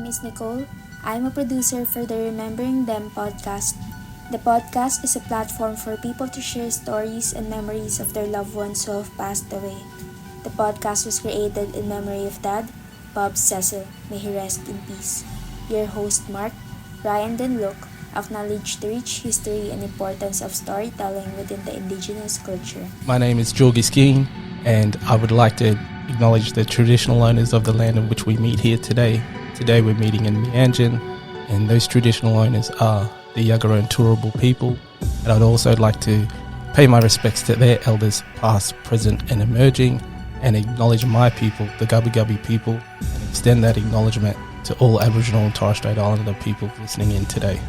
name is Nicole. I'm a producer for the Remembering Them podcast. The podcast is a platform for people to share stories and memories of their loved ones who have passed away. The podcast was created in memory of Dad, Bob Cecil. May he rest in peace. Your host, Mark, Ryan, and Luke acknowledge the rich history and importance of storytelling within the indigenous culture. My name is Jorgi Skeen, and I would like to acknowledge the traditional owners of the land in which we meet here today. Today we're meeting in Meanjin, and those traditional owners are the Yagara and Turrbal people. And I'd also like to pay my respects to their elders, past, present and emerging, and acknowledge my people, the Gubbi Gubbi people, and extend that acknowledgement to all Aboriginal and Torres Strait Islander people listening in today.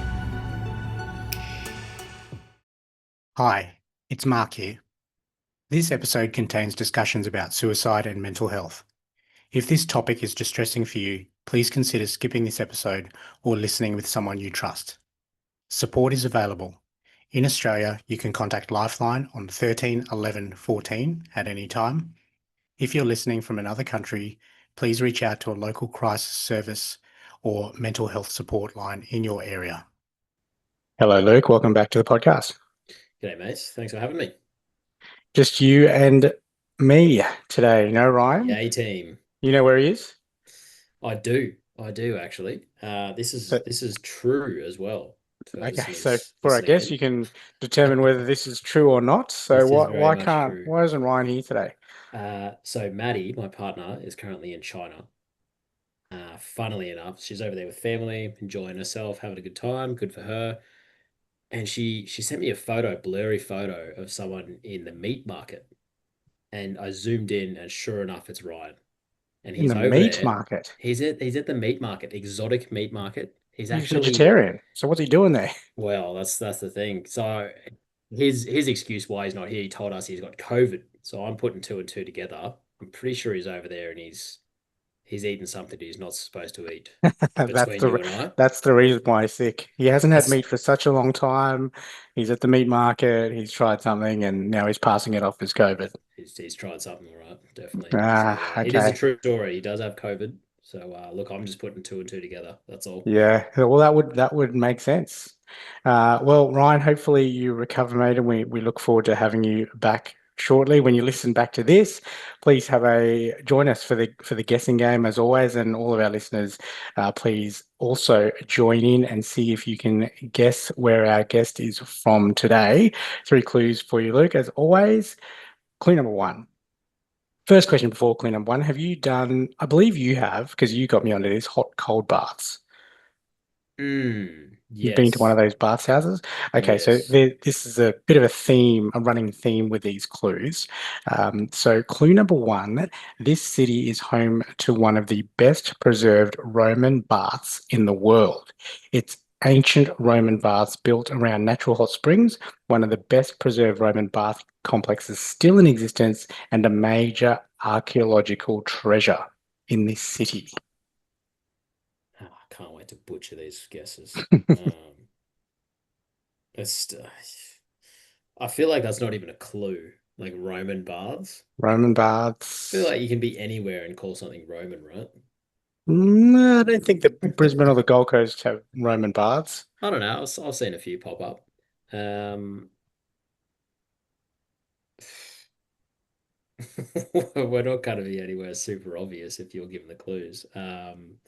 Hi, it's Mark here. This episode contains discussions about suicide and mental health. If this topic is distressing for you, please consider skipping this episode or listening with someone you trust. Support is available. In Australia, you can contact Lifeline on 13 11 14 at any time. If you're listening from another country, please reach out to a local crisis service or mental health support line in your area. Hello, Luke. Welcome back to the podcast. G'day, mates. Thanks for having me. Just you and me today. No Ryan? Yay, team. You know where he is? I do actually. This is true as well. Okay, so for our guest, you can determine whether this is true or not. So why isn't Ryan here today? So Maddie, my partner, is currently in China. Funnily enough, she's over there with family, enjoying herself, having a good time. Good for her. And she sent me a blurry photo of someone in the meat market. And I zoomed in, and sure enough, it's Ryan. And he's in the over meat there. market. He's at the meat market, exotic meat market. He's actually vegetarian. So what's he doing there? Well, that's the thing. So his excuse why he's not here, he told us he's got COVID. So I'm putting two and two together. I'm pretty sure he's over there and he's eating something he's not supposed to eat. Between you and I. That's the reason why he's sick. He hasn't had meat for such a long time. He's at the meat market. He's tried something, and now he's passing it off as COVID. He's tried something, all right, definitely. Okay. It is a true story. He does have COVID. So look, I'm just putting two and two together. That's all. Yeah, well, that would make sense. Well, Ryan, hopefully you recover, mate, and we look forward to having you back shortly. When you listen back to this, please join us for the guessing game as always, and all of our listeners, please also join in and see if you can guess where our guest is from today. 3 clues for you, Luke. As always, clue number 1. First question before clue number 1. Have you done, I believe you have, because you got me onto this, hot cold baths? You've been to one of those bathhouses? Okay, yes. So this is a bit of a theme, a running theme with these clues. So clue number 1, this city is home to one of the best preserved Roman baths in the world. It's ancient Roman baths built around natural hot springs, one of the best preserved Roman bath complexes still in existence, and a major archaeological treasure in this city. I can't wait to butcher these guesses. I feel like that's not even a clue. Like Roman baths. Roman baths. I feel like you can be anywhere and call something Roman, right? No, I don't think that Brisbane or the Gold Coast have Roman baths. I don't know. I've seen a few pop up. We're not going to be anywhere super obvious if you're given the clues. Man,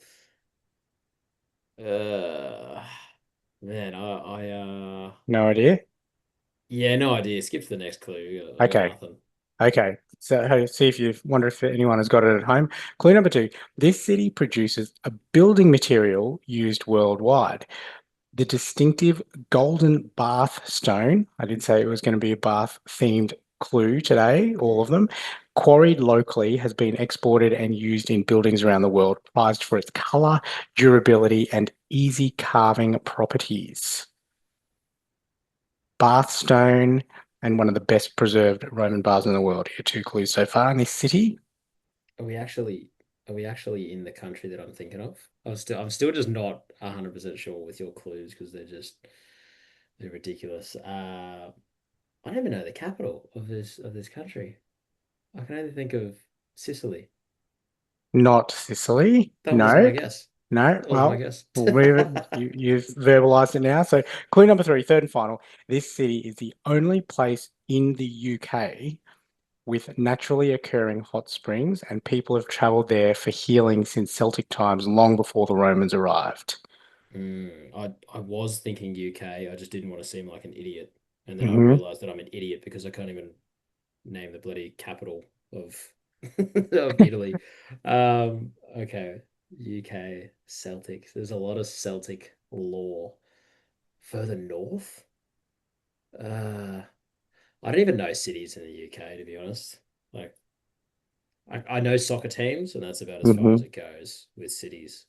No idea. Yeah, no idea. Skip to the next clue. Okay. So see if you wonder if anyone has got it at home. Clue number 2. This city produces a building material used worldwide. The distinctive golden bath stone. I did say it was going to be a bath themed clue today, all of them. Quarried locally, has been exported and used in buildings around the world, prized for its color, durability, and easy carving properties. Bath stone and one of the best preserved Roman baths in the world. Here are 2 clues so far in this city. Are we actually in the country that I'm thinking of? I'm still just not 100% sure with your clues because they're ridiculous. I don't even know the capital of this country. I can only think of Sicily. Not Sicily. That was my No. guess. No? That was my Well, guess. we'll move it. You've verbalised it now. So clue number 3, third and final. This city is the only place in the UK with naturally occurring hot springs, and people have travelled there for healing since Celtic times, long before the Romans arrived. I was thinking UK. I just didn't want to seem like an idiot. And then I Hmm. realized that I'm an idiot because I can't even name the bloody capital of of Italy. Okay. UK, Celtic. There's a lot of Celtic lore. Further north? Uh, I don't even know cities in the UK, to be honest. Like, I know soccer teams, and that's about as far as Hmm. it goes with cities.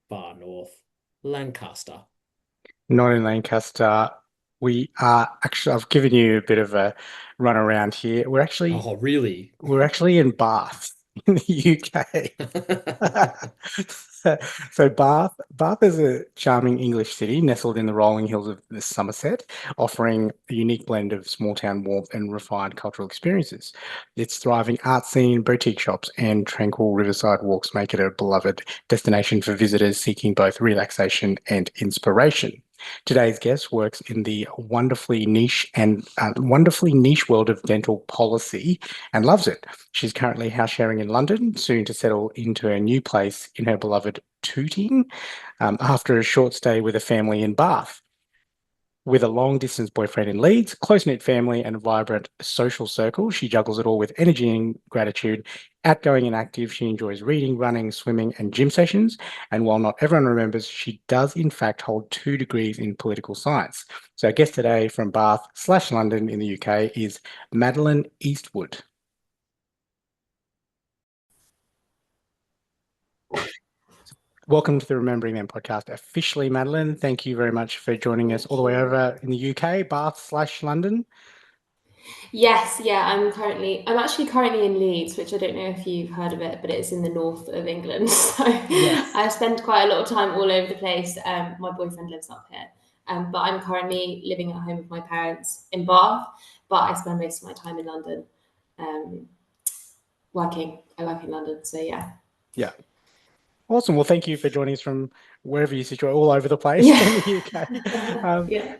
Far north, Lancaster. Not in Lancaster. We are actually, I've given you a bit of a run around here. Oh, really? We're actually in Bath in the UK. So Bath is a charming English city nestled in the rolling hills of the Somerset, offering a unique blend of small town warmth and refined cultural experiences. Its thriving art scene, boutique shops, and tranquil riverside walks make it a beloved destination for visitors seeking both relaxation and inspiration. Today's guest works in the wonderfully niche world of dental policy and loves it. She's currently house sharing in London, soon to settle into a new place in her beloved Tooting, after a short stay with a family in Bath. With a long distance boyfriend in Leeds, close knit family, and a vibrant social circle, she juggles it all with energy and gratitude. Outgoing and active, she enjoys reading, running, swimming, and gym sessions. And while not everyone remembers, she does in fact hold 2 degrees in political science. So, our guest today from Bath/London in the UK is Madeline Eastwood. Welcome to the Remembering Them podcast officially, Madeline. Thank you very much for joining us all the Thank way you. over in the UK, Bath/London. Yes, yeah, I'm actually currently in Leeds, which I don't know if you've heard of it, but it's in the north of England. So Yes. I spend quite a lot of time all over the place. My boyfriend lives up here, but I'm currently living at home with my parents in Bath, but I spend most of my time in London, um, working. I work in London, so yeah. Yeah. Awesome. Well, thank you for joining us from wherever you situate, all over the place Yeah. in the UK. Yeah.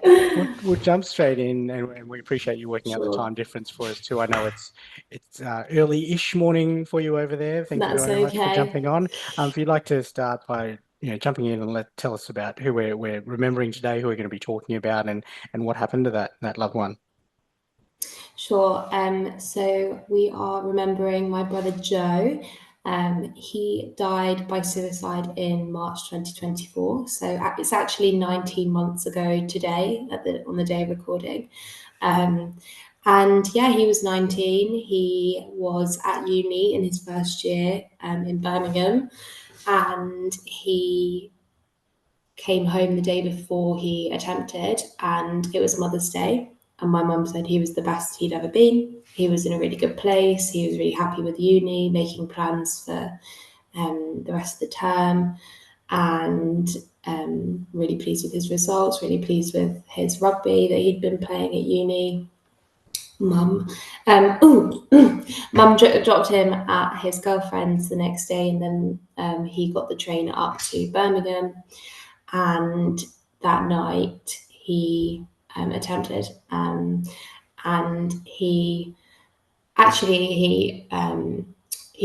We'll jump straight in, and we appreciate you working out the Sure. time difference for us too. I know it's early-ish morning for you over there. Thank you That's very much for okay. jumping on. If you'd like to start by jumping in and tell us about who we're remembering today, who we're going to be talking about, and what happened to that loved one. Sure. So we are remembering my brother Joe. He died by suicide in March 2024. So it's actually 19 months ago today, on the day of recording. And yeah, he was 19. He was at uni in his first year in Birmingham, and he came home the day before he attempted, and it was Mother's Day. And my mum said he was the best he'd ever been. He was in a really good place. He was really happy with uni, making plans for the rest of the term, and really pleased with his results, really pleased with his rugby that he'd been playing at uni. Mum, Mum dropped him at his girlfriend's the next day, and then he got the train up to Birmingham. And that night he attempted, and he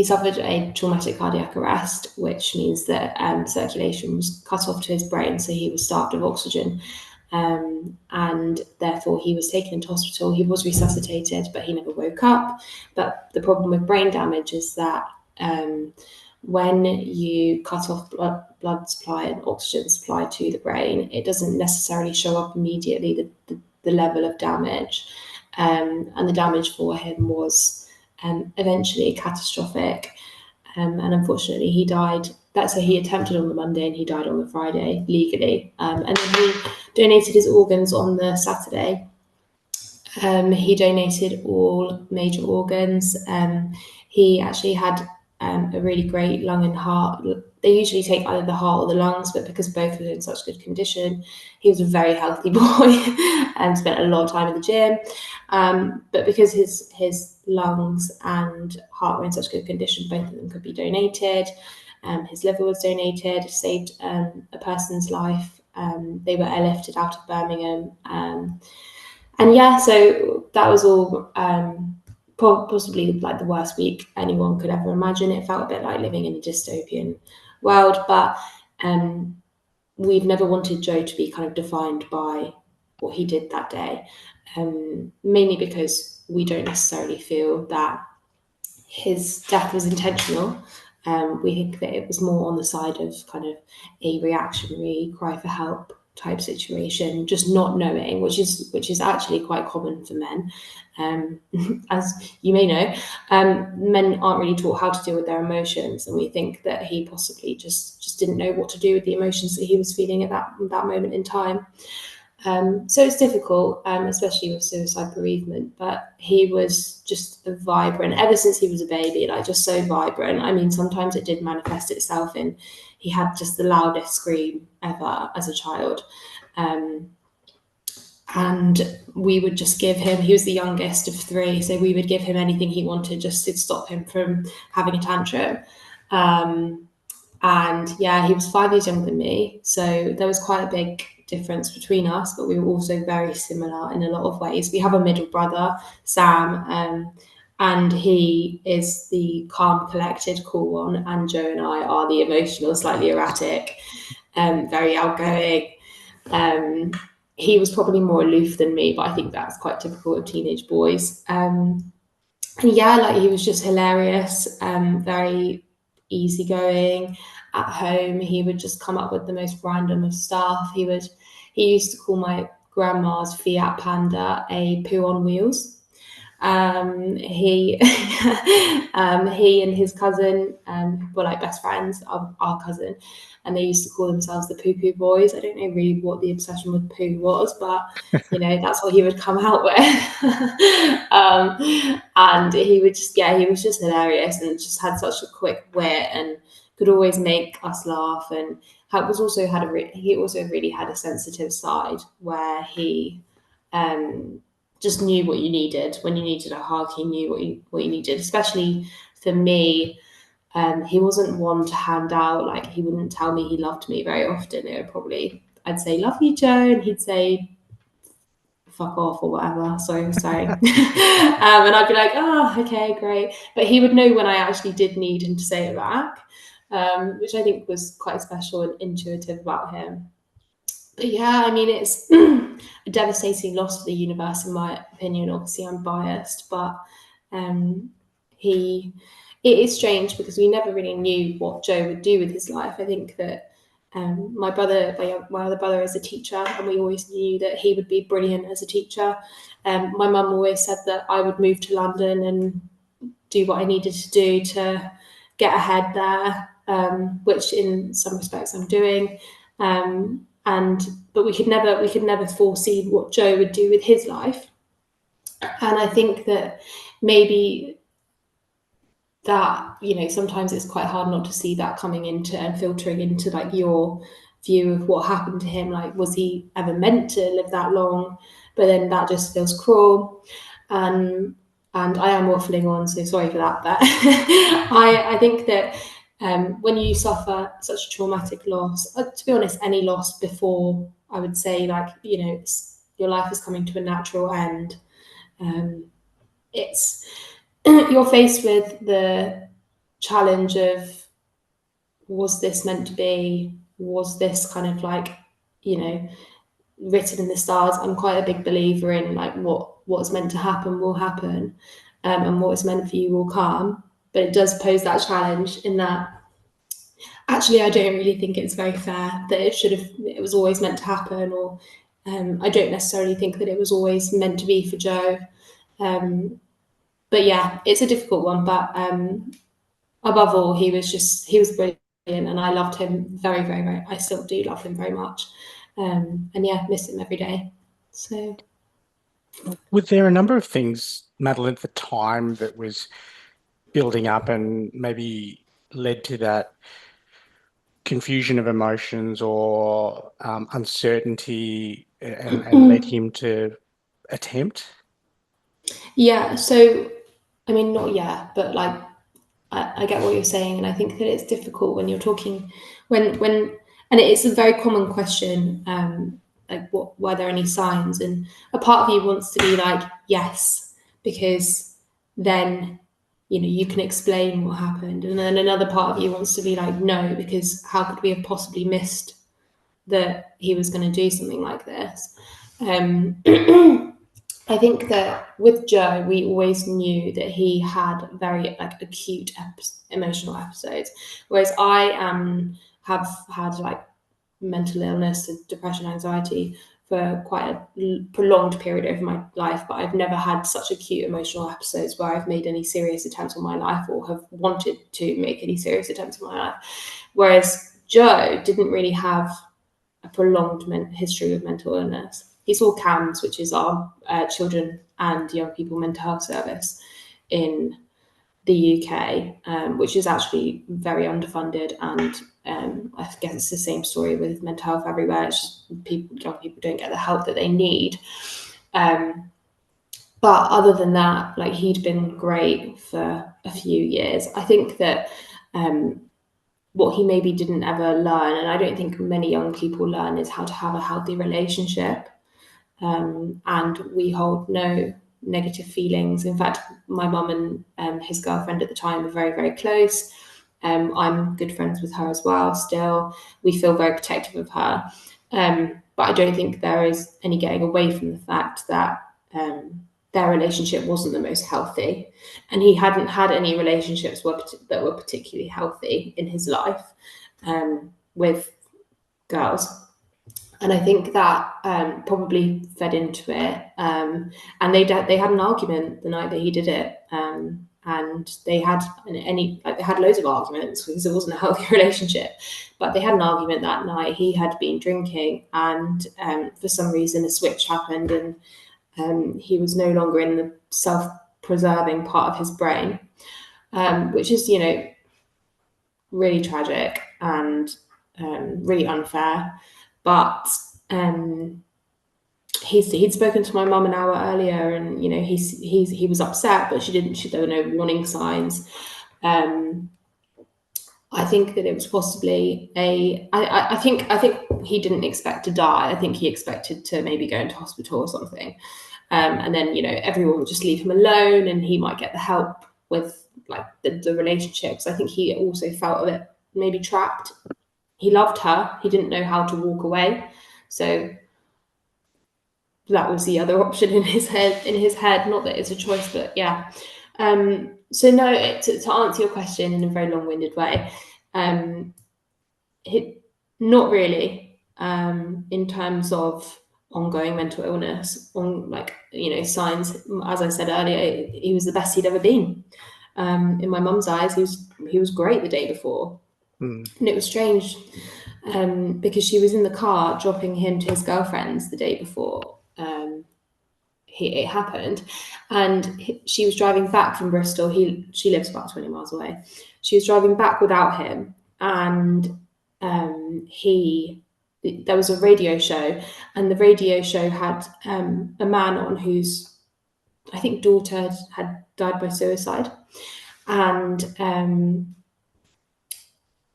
suffered a traumatic cardiac arrest, which means that circulation was cut off to his brain, so he was starved of oxygen. And therefore he was taken into hospital. He was resuscitated, but he never woke up. But the problem with brain damage is that when you cut off blood supply and oxygen supply to the brain, it doesn't necessarily show up immediately, the level of damage. And the damage for him was eventually catastrophic. And unfortunately, he died. So he attempted on the Monday and he died on the Friday legally. And then he donated his organs on the Saturday. He donated all major organs. He actually had a really great lung and heart. They usually take either the heart or the lungs, but because both were in such good condition, he was a very healthy boy and spent a lot of time in the gym. But because his lungs and heart were in such good condition, both of them could be donated. His liver was donated, saved a person's life. They were airlifted out of Birmingham. And yeah, so that was all possibly like the worst week anyone could ever imagine. It felt a bit like living in a dystopian world, but we've never wanted Joe to be kind of defined by what he did that day, mainly because we don't necessarily feel that his death was intentional. We think that it was more on the side of kind of a reactionary cry for help type situation, just not knowing, which is actually quite common for men. As you may know, men aren't really taught how to deal with their emotions, and we think that he possibly just didn't know what to do with the emotions that he was feeling at that moment in time. So it's difficult, especially with suicide bereavement, but he was just a vibrant, ever since he was a baby, like just so vibrant. I mean, sometimes it did manifest itself in, he had just the loudest scream ever as a child. And we would just give him, he was the youngest of three, so we would give him anything he wanted just to stop him from having a tantrum. And yeah, he was 5 years younger than me, so there was quite a big difference between us, but we were also very similar in a lot of ways. We have a middle brother, Sam, and he is the calm, collected, cool one, and Joe and I are the emotional, slightly erratic, very outgoing. He was probably more aloof than me, but I think that's quite typical of teenage boys. And yeah, like he was just hilarious, very easygoing. At home, he would just come up with the most random of stuff. He used to call my grandma's Fiat Panda a poo on wheels. He and his cousin were like best friends of our cousin, and they used to call themselves the Poo Poo Boys. I don't know really what the obsession with poo was, but that's what he would come out with. And he was just hilarious and just had such a quick wit and could always make us laugh. And he also really had a sensitive side where he just knew what you needed. When you needed a hug, he knew what you needed. Especially for me, he wasn't one to hand out, like he wouldn't tell me he loved me very often. I'd say, "Love you, Joe," and he'd say, "Fuck off," or whatever. Sorry. And I'd be like, "Oh, okay, great." But he would know when I actually did need him to say it back, which I think was quite special and intuitive about him. But yeah, I mean, it's a devastating loss for the universe, in my opinion. Obviously, I'm biased, but it is strange because we never really knew what Joe would do with his life. I think that my other brother is a teacher, and we always knew that he would be brilliant as a teacher. My mum always said that I would move to London and do what I needed to do to get ahead there, which in some respects I'm doing. But we could never foresee what Joe would do with his life. And I think that maybe that, sometimes it's quite hard not to see that coming into and filtering into like your view of what happened to him. Like, was he ever meant to live that long? But then that just feels cruel. And I am waffling on, so sorry for that. But I think that when you suffer such a traumatic loss, to be honest, any loss before, I would say, like, your life is coming to a natural end. It's you're faced with the challenge of, was this meant to be? Was this kind of like, written in the stars? I'm quite a big believer in like what's meant to happen will happen, and what is meant for you will come. But it does pose that challenge in that actually I don't really think it's very fair that it was always meant to happen, or I don't necessarily think that it was always meant to be for Joe. But yeah, it's a difficult one. But above all, he was brilliant, and I loved him very, very, very. I still do love him very much, and yeah, miss him every day. So, were there a number of things, Madeline, at the time that was building up and maybe led to that confusion of emotions or uncertainty and led him to attempt? Yeah, so I mean, not yet, but like I get what you're saying, and I think that it's difficult when you're talking and it's a very common question, like were there any signs? And a part of you wants to be like yes, because then you can explain what happened, and then another part of you wants to be like no, because how could we have possibly missed that he was going to do something like this? I think that with Joe, we always knew that he had very acute emotional episodes, whereas I have had like mental illness, depression, anxiety for quite a prolonged period of my life, but I've never had such acute emotional episodes where I've made any serious attempts on my life or have wanted to make any serious attempts on my life. Whereas Joe didn't really have a prolonged history of mental illness. He saw CAMS, which is our children and young people mental health service in the UK, which is actually very underfunded, and I guess it's the same story with mental health everywhere. It's just young people don't get the help that they need. But other than that, like, he'd been great for a few years. I think that what he maybe didn't ever learn, and I don't think many young people learn, is how to have a healthy relationship. And we hold no negative feelings. In fact, my mum and his girlfriend at the time were very, very close. I'm good friends with her as well still. We feel very protective of her. But I don't think there is any getting away from the fact that their relationship wasn't the most healthy. And he hadn't had any relationships that were particularly healthy in his life with girls. And I think that probably fed into it. And they had an argument the night that he did it. And they had loads of arguments because it wasn't a healthy relationship. But they had an argument that night. He had been drinking, and for some reason a switch happened, and he was no longer in the self-preserving part of his brain, which is, really tragic and really unfair. But he'd spoken to my mum an hour earlier, and he was upset, but there were no warning signs. I think that it was possibly I think he didn't expect to die. I think he expected to maybe go into hospital or something, and then everyone would just leave him alone, and he might get the help with like the relationships. I think he also felt a bit maybe trapped. He loved her. He didn't know how to walk away. So that was the other option in his head. Not that it's a choice, but yeah. So no, to answer your question in a very long-winded way, not really in terms of ongoing mental illness, signs. As I said earlier, he was the best he'd ever been. In my mum's eyes, he was great the day before. And it was strange because she was in the car dropping him to his girlfriend's the day before it happened, and she was driving back from Bristol. She lives about 20 miles away. She was driving back without him, and there was a radio show, and the radio show had a man on whose, I think, daughter had died by suicide, and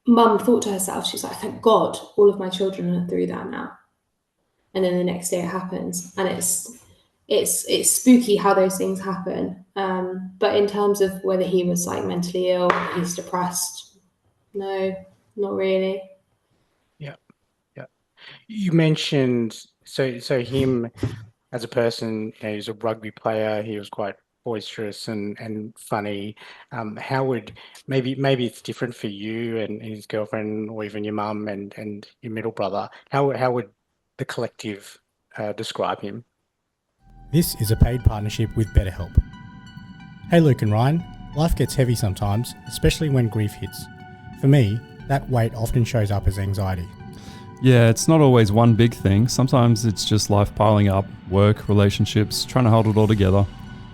Mum thought to herself, she's like, thank God all of my children are through that now. And then the next day it happens, and it's spooky how those things happen. But in terms of whether he was like mentally ill, he's depressed, no, not really. Yeah. You mentioned so him as a person. He was a rugby player. He was quite boisterous and funny. How would maybe it's different for you and his girlfriend, or even your mum and your middle brother? How would the collective describe him? This is a paid partnership with BetterHelp. Hey Luke and Ryan, life gets heavy sometimes, especially when grief hits. For me, that weight often shows up as anxiety. Yeah, it's not always one big thing. Sometimes it's just life piling up, work, relationships, trying to hold it all together.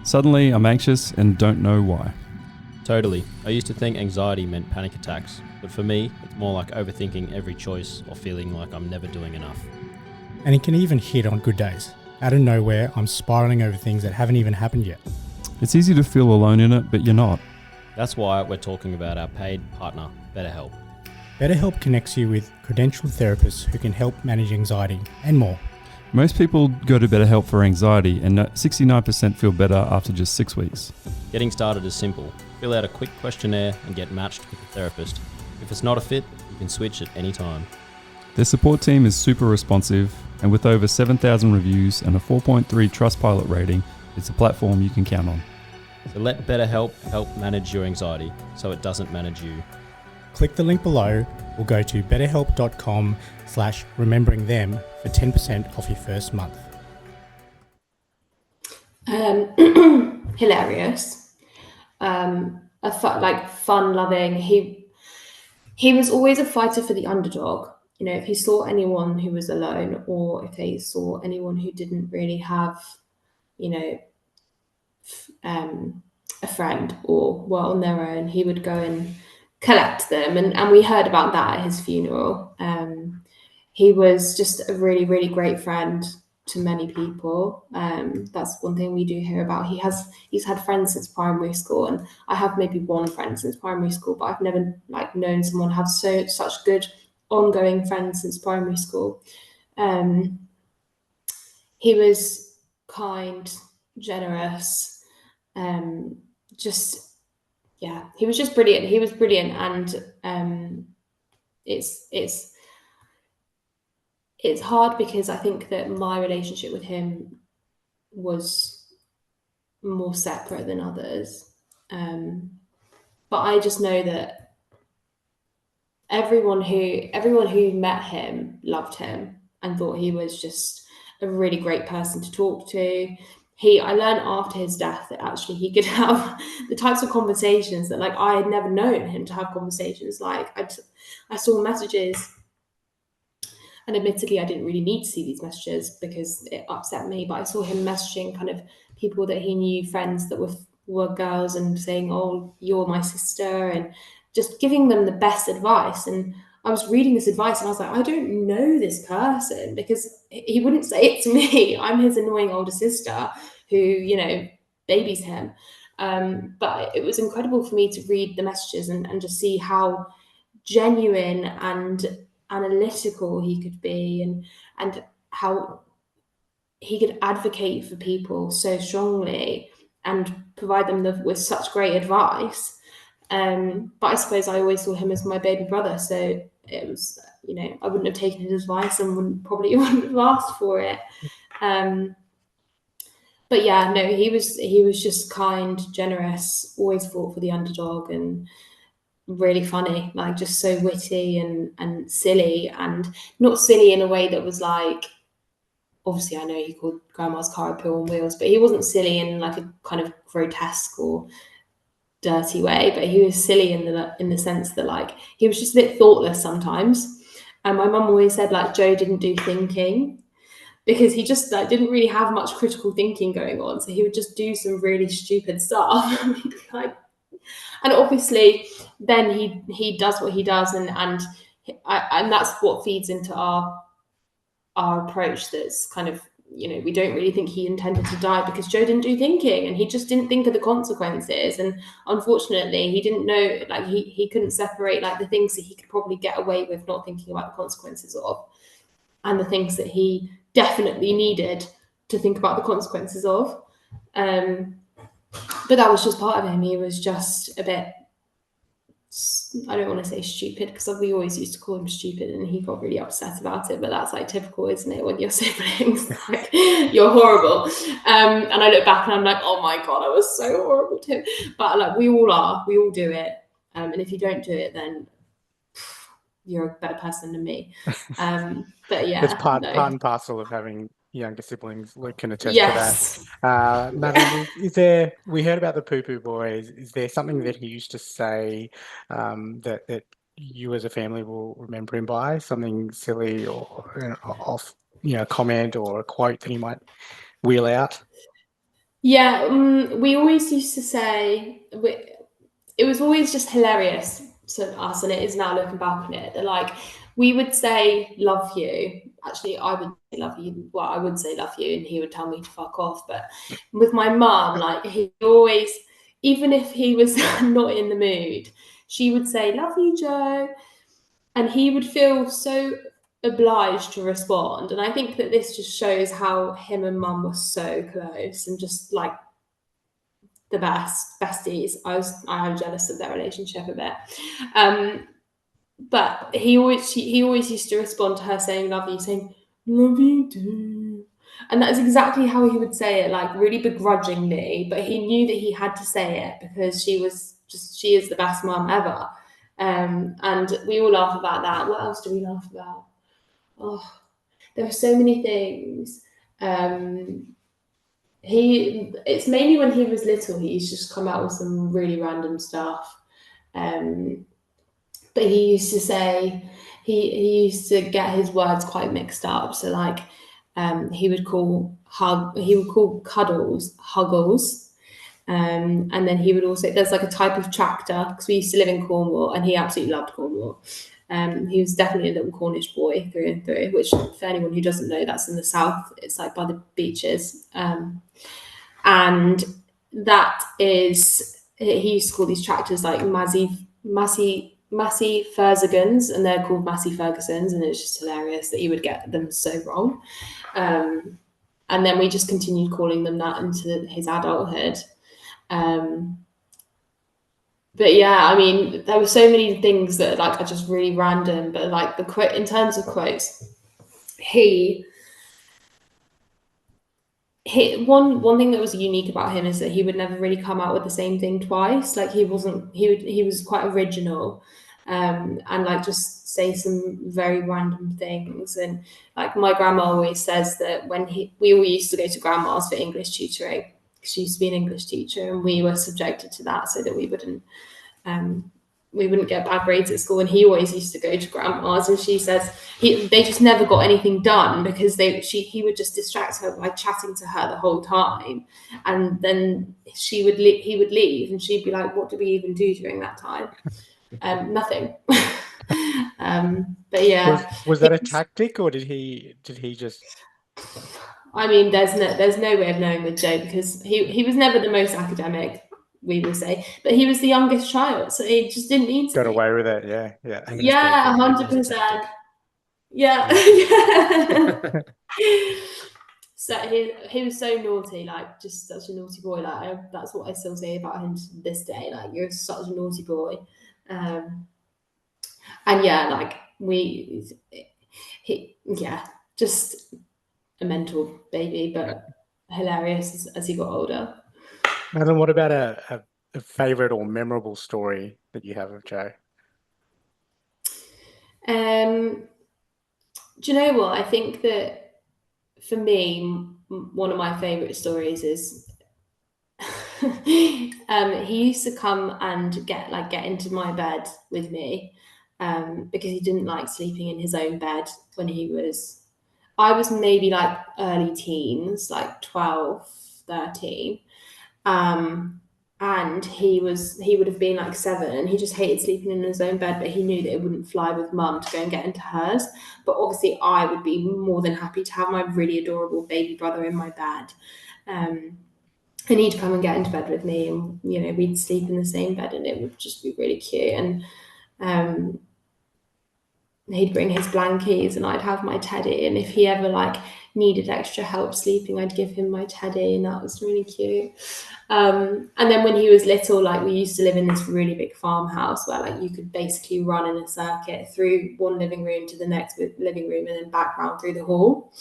Suddenly, I'm anxious and don't know why. Totally. I used to think anxiety meant panic attacks, but for me, it's more like overthinking every choice or feeling like I'm never doing enough. And it can even hit on good days. Out of nowhere, I'm spiraling over things that haven't even happened yet. It's easy to feel alone in it, but you're not. That's why we're talking about our paid partner, BetterHelp. BetterHelp connects you with credentialed therapists who can help manage anxiety and more. Most people go to BetterHelp for anxiety, and 69% feel better after just 6 weeks. Getting started is simple. Fill out a quick questionnaire and get matched with a therapist. If it's not a fit, you can switch at any time. Their support team is super responsive, and with over 7,000 reviews and a 4.3 Trustpilot rating, it's a platform you can count on. So let BetterHelp help manage your anxiety so it doesn't manage you. Click the link below or go to betterhelp.com/rememberingthem for 10% off your first month. Hilarious. Fun-loving. He was always a fighter for the underdog. You know, if he saw anyone who was alone, or if they saw anyone who didn't really have, you know, a friend or were on their own, he would go and collect them. And we heard about that at his funeral. He was just a really, really great friend to many people. That's one thing we do hear about. He's had friends since primary school, and I have maybe one friend since primary school, but I've never known someone have such good ongoing friends since primary school. He was kind, generous, he was just brilliant. He was brilliant, and it's hard because I think that my relationship with him was more separate than others. But I just know that everyone who met him loved him and thought he was just a really great person to talk to. I learned after his death that actually he could have the types of conversations that I had never known him to have conversations. I saw messages, and admittedly I didn't really need to see these messages because it upset me, but I saw him messaging kind of people that he knew, friends that were girls, and saying, "Oh, you're my sister," and just giving them the best advice. And I was reading this advice and I was like, I don't know this person, because he wouldn't say it to me. I'm his annoying older sister who, you know, babies him. But it was incredible for me to read the messages and just see how genuine and analytical he could be, and how he could advocate for people so strongly and provide them with such great advice. But I suppose I always saw him as my baby brother, so it was, you know, I wouldn't have taken his advice and probably wouldn't have asked for it. But yeah, no, he was just kind, generous, always fought for the underdog, and really funny, just so witty and silly, and not silly in a way that was obviously I know he called Grandma's car a pill on wheels, but he wasn't silly in a kind of grotesque or dirty way, but he was silly in the sense that he was just a bit thoughtless sometimes. And my mum always said Joe didn't do thinking, because he just didn't really have much critical thinking going on, so he would just do some really stupid stuff. And obviously then he does what he does, and that's what feeds into our approach. That's kind of, you know, we don't really think he intended to die because Joe didn't do thinking, and he just didn't think of the consequences. And unfortunately, he didn't know, he couldn't separate the things that he could probably get away with not thinking about the consequences of, and the things that he definitely needed to think about the consequences of. But that was just part of him. He was just a bit, I don't want to say stupid, because we always used to call him stupid, and he got really upset about it. But that's typical, isn't it? When your siblings you're horrible. And I look back and I'm like, oh my God, I was so horrible to him. But we all are. We all do it. And if you don't do it, then you're a better person than me. But yeah, it's part and parcel of having younger siblings. Luke can attest yes. to that. Madeline, we heard about the poo-poo boys. Is there something that he used to say that you as a family will remember him by? Something silly or off, comment or a quote that he might wheel out? Yeah, we always used to say, it was always just hilarious to us, and it is now looking back on it, that we would say love you. Actually, I would say love you. Well, I would say love you, and he would tell me to fuck off. But with my mum, he always even if he was not in the mood, she would say, "Love you, Joe," and he would feel so obliged to respond. And I think that this just shows how him and Mum were so close and just like the besties. I am jealous of their relationship a bit. But he always used to respond to her saying "love you," saying "love you too," and that's exactly how he would say it, like really begrudgingly. But he knew that he had to say it because she is the best mum ever. And we all laugh about that. What else do we laugh about? Oh, there are so many things. It's mainly when he was little, he used to just come out with some really random stuff. But he used to say he used to get his words quite mixed up. So like he would call cuddles huggles. And then he would also, there's like a type of tractor, because we used to live in Cornwall and he absolutely loved Cornwall. He was definitely a little Cornish boy through and through, which for anyone who doesn't know, that's in the south. It's like by the beaches. And that is, he used to call these tractors like Massey Fergusons, and they're called Massey Fergusons, and it's just hilarious that he would get them so wrong. And then we just continued calling them that into his adulthood. But yeah, I mean, there were so many things that like are just really random, but like the quote, in terms of quotes, one thing that was unique about him is that he would never really come out with the same thing twice. Like he was quite original, and like just say some very random things. And like my grandma always says that when we all used to go to grandma's for English tutoring. She used to be an English teacher, and we were subjected to that so that we wouldn't get bad grades at school. And he always used to go to grandma's, and she says they just never got anything done because he would just distract her by chatting to her the whole time, and then he would leave, and she'd be like, "What did we even do during that time?" Nothing. But yeah, was that a tactic, or did he just? I mean, there's no way of knowing with Joe, because he was never the most academic, we will say, but he was the youngest child, so he just didn't need to Got be. away with it, yeah. Yeah, 100%. Yeah. So he was so naughty, like just such a naughty boy. Like that's what I still say about him to this day. Like, you're such a naughty boy. And yeah, like just a mental baby, but hilarious as he got older. Madeline, what about a favorite or memorable story that you have of Joe? Do you know what? I think that for me, one of my favorite stories is he used to come and get into my bed with me, because he didn't like sleeping in his own bed when I was maybe like early teens, like 12, 13. And he would have been like 7, and he just hated sleeping in his own bed, but he knew that it wouldn't fly with Mum to go and get into hers. But obviously I would be more than happy to have my really adorable baby brother in my bed. And he'd come and get into bed with me, and we'd sleep in the same bed, and it would just be really cute. And he'd bring his blankies, and I'd have my teddy, and if he ever like needed extra help sleeping, I'd give him my teddy, and that was really cute. And then when he was little, like we used to live in this really big farmhouse where like you could basically run in a circuit through one living room to the next living room and then back round through the hall.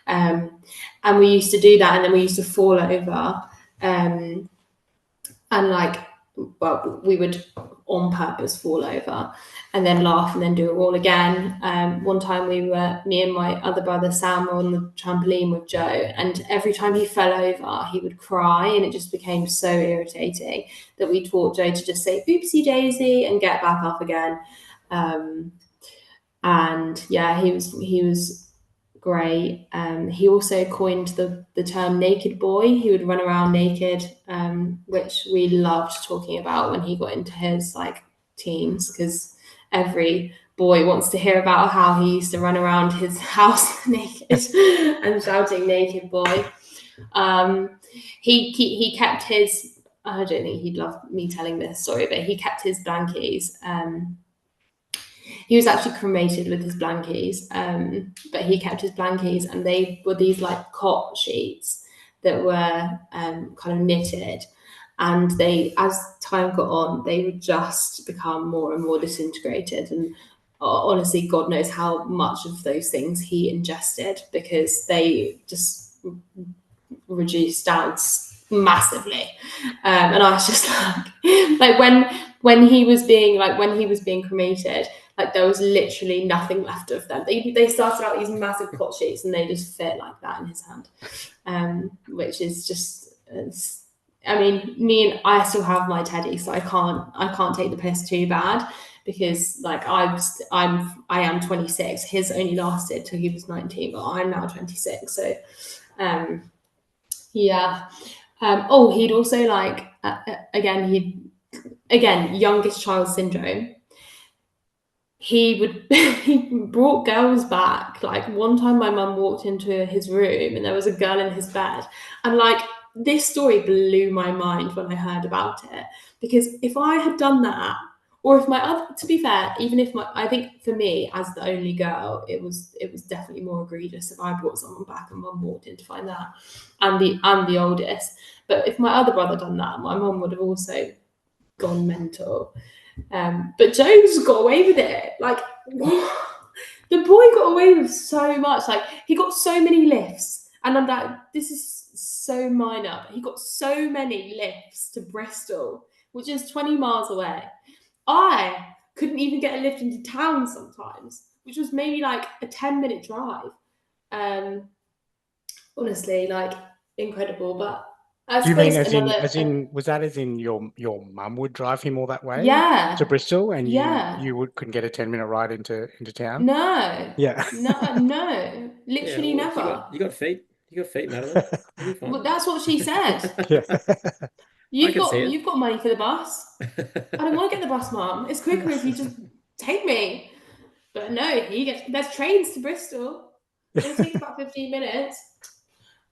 And we used to do that, and then we used to fall over, and like, well, we would on purpose fall over and then laugh and then do it all again. One time me and my other brother Sam were on the trampoline with Joe, and every time he fell over he would cry, and it just became so irritating that we taught Joe to just say oopsie daisy and get back up again. And yeah, he was great. He also coined the term naked boy. He would run around naked, which we loved talking about when he got into his like teens, because every boy wants to hear about how he used to run around his house naked and shouting naked boy. He kept his I don't think he'd love me telling this story, but he kept his blankies. He was actually cremated with his blankies, but he kept his blankies, and they were these like cot sheets that were kind of knitted. And they, as time got on, they would just become more and more disintegrated. And honestly, God knows how much of those things he ingested, because they just reduced down massively. And I was just like when he was being cremated, like there was literally nothing left of them. They started out these massive pot sheets, and they just fit like that in his hand, which is just. I mean, I still have my teddy, so I can't take the piss too bad, because like I am 26. His only lasted till he was 19, but I'm now 26. So, yeah. He'd also like again youngest child syndrome. He brought girls back. Like one time my mum walked into his room and there was a girl in his bed, and like this story blew my mind when I heard about it, because if I had done that, or if to be fair, even if I think for me as the only girl, it was definitely more egregious if I brought someone back and mum walked in to find that, and the oldest. But if my other brother done that, my mum would have also gone mental. But Joe's got away with it. Like, the boy got away with so much. Like, he got so many lifts, and I'm like, this is so minor, but he got so many lifts to Bristol, which is 20 miles away. I couldn't even get a lift into town sometimes, which was maybe like a 10-minute drive. Honestly, like, incredible. But do you mean as in your mum would drive him all that way? Yeah. To Bristol, and you couldn't get a 10-minute ride into town? No. Yeah. No. Literally never. You got feet. You got feet, Madeline. You'll be fine. Well, that's what she said. Yeah. You've got money for the bus. I don't want to get the bus, Mum. It's quicker if you just take me. But no, there's trains to Bristol. It takes about 15 minutes.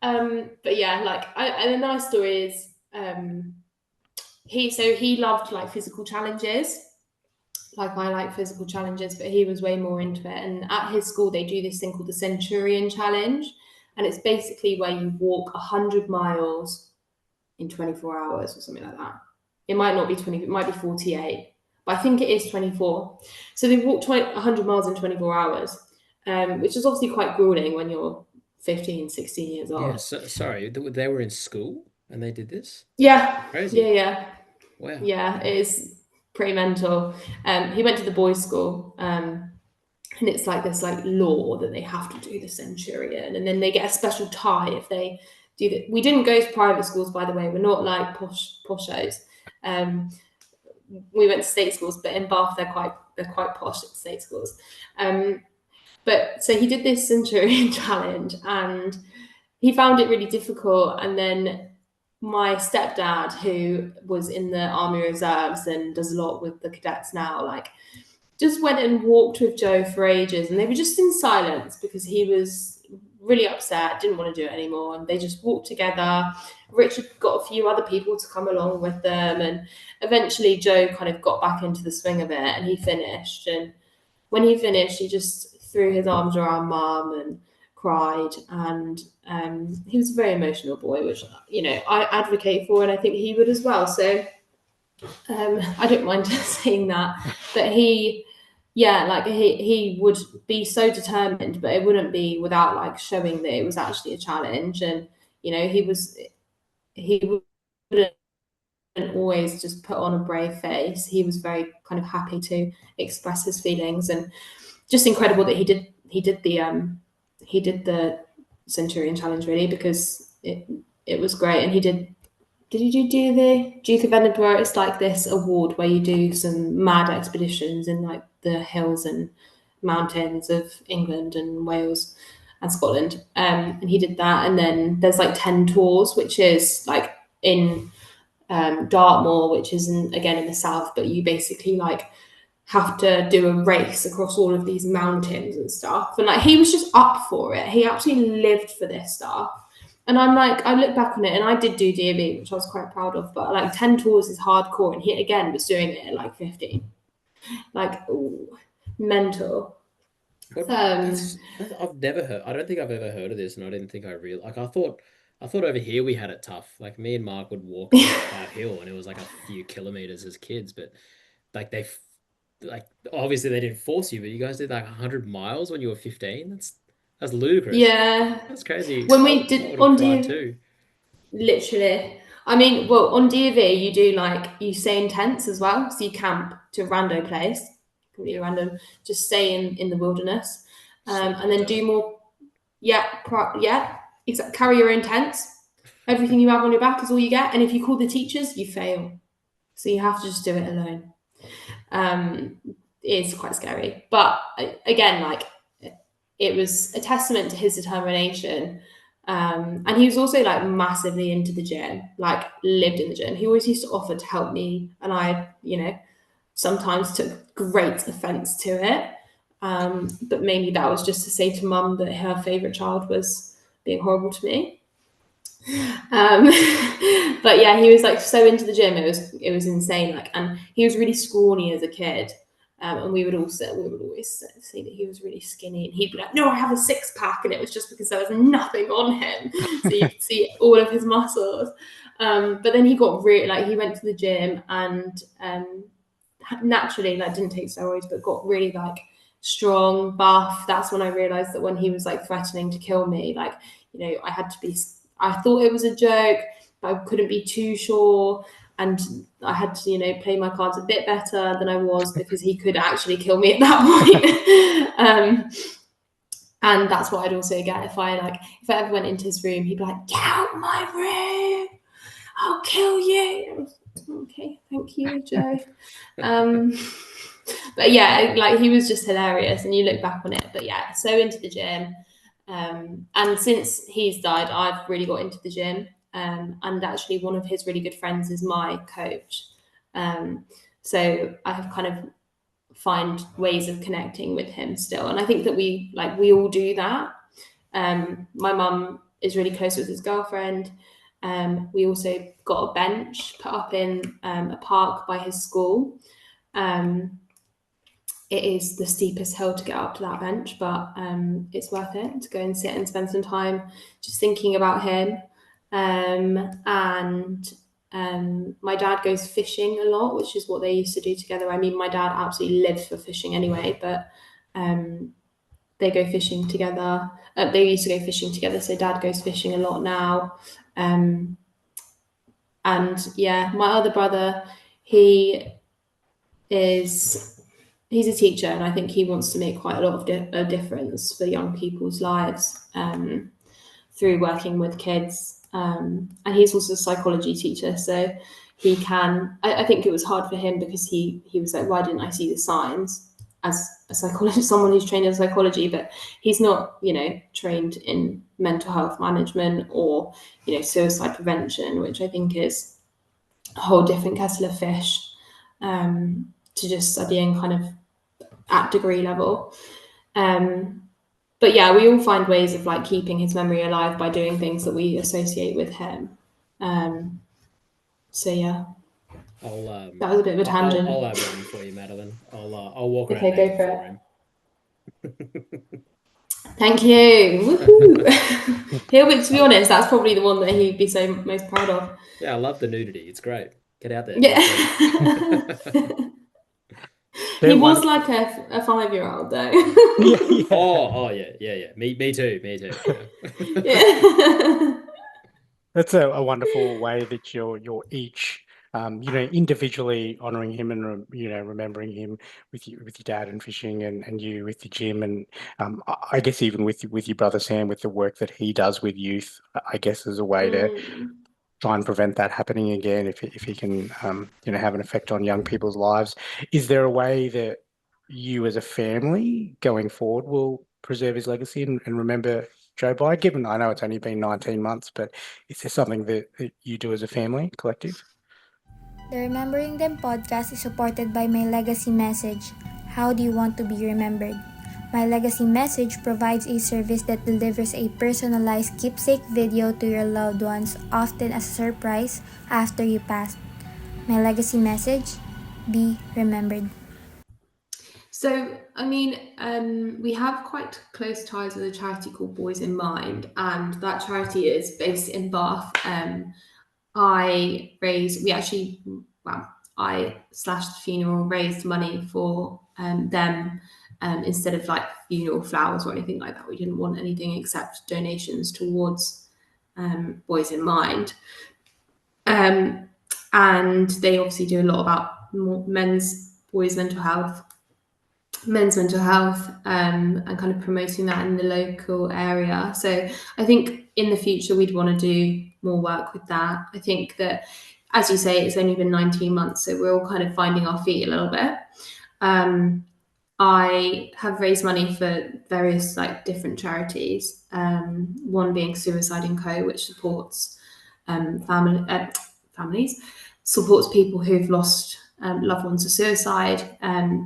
But yeah, like, and a nice story is he loved like physical challenges. Like, I like physical challenges, but he was way more into it. And at his school, they do this thing called the Centurion Challenge, and it's basically where you walk 100 miles in 24 hours or something like that. It might not be 20, it might be 48, but I think it is 24. So they walk 100 miles in 24 hours, which is obviously quite grueling when you're 15, 16 years old. Yeah, sorry, they were in school and they did this? Yeah. Crazy. Yeah. Wow. Yeah, it is pretty mental. He went to the boys' school, and it's like this like law that they have to do the Centurion, and then they get a special tie if they do that. We didn't go to private schools, by the way. We're not like poshos. We went to state schools, but in Bath they're quite posh at state schools. But so he did this Centurion challenge, and he found it really difficult. And then my stepdad, who was in the Army Reserves and does a lot with the cadets now, like, just went and walked with Joe for ages, and they were just in silence because he was really upset, didn't want to do it anymore, and they just walked together. Richard got a few other people to come along with them, and eventually Joe kind of got back into the swing of it, and he finished. And when he finished, he just threw his arms around Mum and cried, and he was a very emotional boy, which, you know, I advocate for, and I think he would as well. So I don't mind saying that, but he would be so determined, but it wouldn't be without like showing that it was actually a challenge. And, you know, he wouldn't always just put on a brave face. He was very kind of happy to express his feelings, and just incredible that he did the Centurion Challenge, really, because it was great. And did you do the Duke of Edinburgh? It's like this award where you do some mad expeditions in like the hills and mountains of England and Wales and Scotland. And he did that. And then there's like 10 tours, which is like in Dartmoor, which is again in the south, but you basically like have to do a race across all of these mountains and stuff. And like, he was just up for it. He actually lived for this stuff. And I'm like, I look back on it, and I did do DAB, which I was quite proud of, but like 10 tours is hardcore, and he again was doing it at like 15. Like, ooh, mental. I've never heard. I don't think I've ever heard of this, and I didn't think I really like. I thought over here we had it tough. Like me and Mark would walk up Cloud Hill, and it was like a few kilometers as kids. But like like obviously they didn't force you, but you guys did like 100 miles when you were 15. That's ludicrous. Yeah. That's crazy. When we I did would on have cried DAB, too. literally. I mean, well, on DAV you do like, you stay in tents as well, so you camp to a rando place, completely random. Just stay in the wilderness, and then do more. Yeah, exactly. Carry your own tents. Everything you have on your back is all you get, and if you call the teachers, you fail. So you have to just do it alone. It's quite scary, but again, like, it was a testament to his determination. And he was also like massively into the gym, like lived in the gym. He always used to offer to help me, and I, sometimes took great offense to it. But mainly that was just to say to mum that her favourite child was being horrible to me. But yeah, he was like so into the gym, it was insane. Like, and he was really scrawny as a kid. And we would always say that he was really skinny, and he'd be like, "No, I have a 6-pack," and it was just because there was nothing on him, so you could see all of his muscles. But then he got really, like, he went to the gym, and naturally, like, didn't take steroids, but got really like strong, buff. That's when I realized that when he was like threatening to kill me, like, I thought it was a joke, but I couldn't be too sure. And I had to, play my cards a bit better than I was, because he could actually kill me at that point. And that's what I'd also get if I ever went into his room, he'd be like, "Get out of my room, I'll kill you." Okay, thank you, Joe. But yeah, like, he was just hilarious, and you look back on it. But yeah, so into the gym. And since he's died, I've really got into the gym. And actually one of his really good friends is my coach. So I have kind of find ways of connecting with him still. And I think that we all do that. My mum is really close with his girlfriend. We also got a bench put up in a park by his school. It is the steepest hill to get up to that bench, but it's worth it to go and sit and spend some time just thinking about him. And my dad goes fishing a lot, which is what they used to do together. I mean, my dad absolutely lives for fishing anyway, but they go fishing together. They used to go fishing together, so dad goes fishing a lot now. And yeah, my other brother, he's a teacher, and I think he wants to make quite a lot of a difference for young people's lives through working with kids. And he's also a psychology teacher, so he can. I think it was hard for him because he was like, "Why didn't I see the signs?" As a psychologist, someone who's trained in psychology, but he's not, trained in mental health management or, suicide prevention, which I think is a whole different kettle of fish to just studying kind of at degree level. But yeah, we all find ways of like keeping his memory alive by doing things that we associate with him. So yeah, that was a bit of a tangent. I'll have one for you, Madeline. I'll walk around. Okay, go for him. Thank you. Woohoo! To be honest, that's probably the one that he'd be so most proud of. Yeah, I love the nudity. It's great. Get out there. Yeah. He was like a 5-year-old though. Yeah. Oh yeah. Me too. Yeah. That's a wonderful way that you're each individually honouring him and remembering him with your dad and fishing, and you with the gym, and I guess even with your brother Sam with the work that he does with youth, I guess as a way to try and prevent that happening again if he can have an effect on young people's lives. Is there a way that you as a family going forward will preserve his legacy and remember Joe by, given I know it's only been 19 months, but is there something that you do as a family collective? The Remembering Them podcast is supported by my legacy message, "How do you want to be remembered?" My Legacy Message provides a service that delivers a personalized keepsake video to your loved ones, often as a surprise after you pass. My Legacy Message: be remembered. So, I mean, we have quite close ties with a charity called Boys in Mind, and that charity is based in Bath. I slashed the funeral, raised money for them instead of like funeral flowers or anything like that. We didn't want anything except donations towards Boys in Mind. And they obviously do a lot about boys' mental health, men's mental health, and kind of promoting that in the local area. So I think in the future we'd want to do more work with that. I think that, as you say, it's only been 19 months, so we're all kind of finding our feet a little bit. I have raised money for various like different charities, one being Suicide & Co, which supports families, supports people who've lost loved ones to suicide.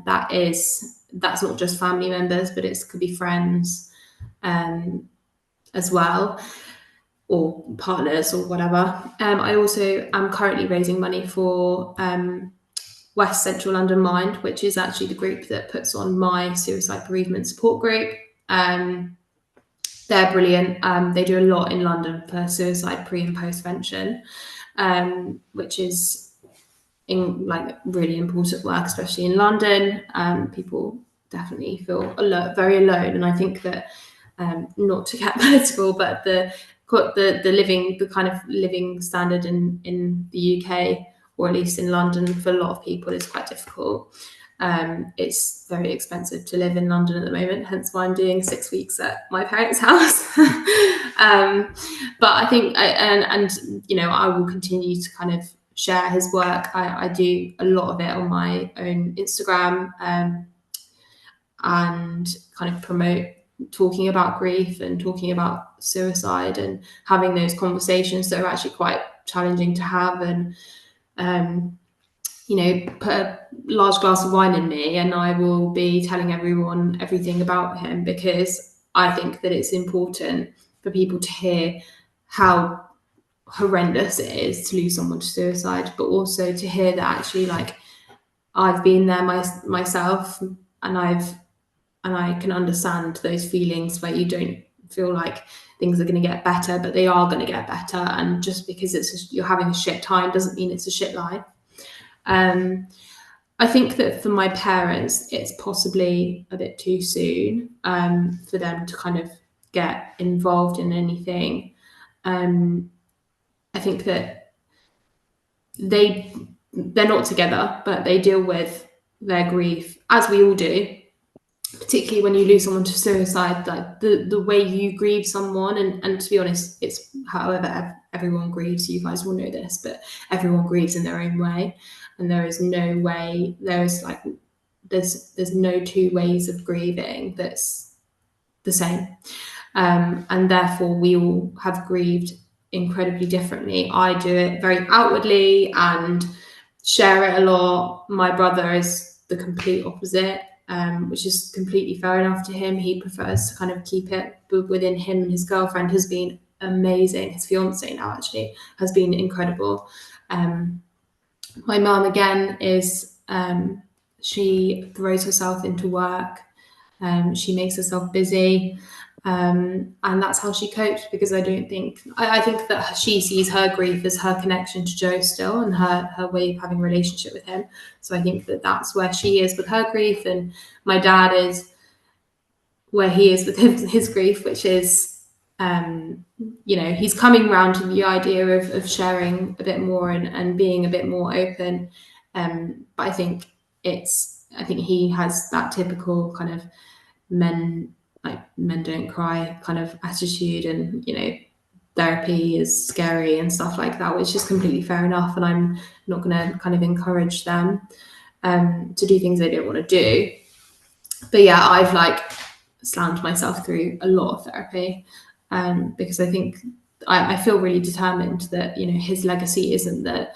That's not just family members, but it could be friends as well, or partners or whatever. I also am currently raising money for West Central London Mind, which is actually the group that puts on my suicide bereavement support group. They're brilliant. They do a lot in London for suicide pre and postvention, which is really important work, especially in London. People definitely feel very alone, and I think that not to get political, but the kind of living standard in the UK, or at least in London, for a lot of people is quite difficult. It's very expensive to live in London at the moment, hence why I'm doing 6 weeks at my parents' house. But I think, I will continue to kind of share his work. I do a lot of it on my own Instagram, and kind of promote talking about grief and talking about suicide and having those conversations that are actually quite challenging to have. And put a large glass of wine in me and I will be telling everyone everything about him, because I think that it's important for people to hear how horrendous it is to lose someone to suicide, but also to hear that actually, like, I've been there myself, and I can understand those feelings where you don't feel like things are going to get better, but they are going to get better. And just because you're having a shit time doesn't mean it's a shit life. I think that for my parents, it's possibly a bit too soon for them to kind of get involved in anything. I think that they're not together, but they deal with their grief, as we all do, particularly when you lose someone to suicide. Like the way you grieve someone, and to be honest, it's however everyone grieves. You guys will know this, but everyone grieves in their own way, and there is no way, there's no two ways of grieving that's the same, and therefore we all have grieved incredibly differently. I do it very outwardly and share it a lot. My brother is the complete opposite, which is completely fair enough to him. He prefers to kind of keep it within him, and his girlfriend has been amazing. His fiance now actually has been incredible. My mum, again, is she throws herself into work. She makes herself busy. And that's how she coped, because I think that she sees her grief as her connection to Joe still, and her way of having a relationship with him. So I think that that's where she is with her grief, and my dad is where he is with his grief, which is, he's coming around to the idea of sharing a bit more and being a bit more open. But I think he has that typical kind of men don't cry kind of attitude, and therapy is scary and stuff like that, which is completely fair enough, and I'm not going to kind of encourage them to do things they don't want to do. But yeah, I've slammed myself through a lot of therapy, because I think I feel really determined that his legacy isn't that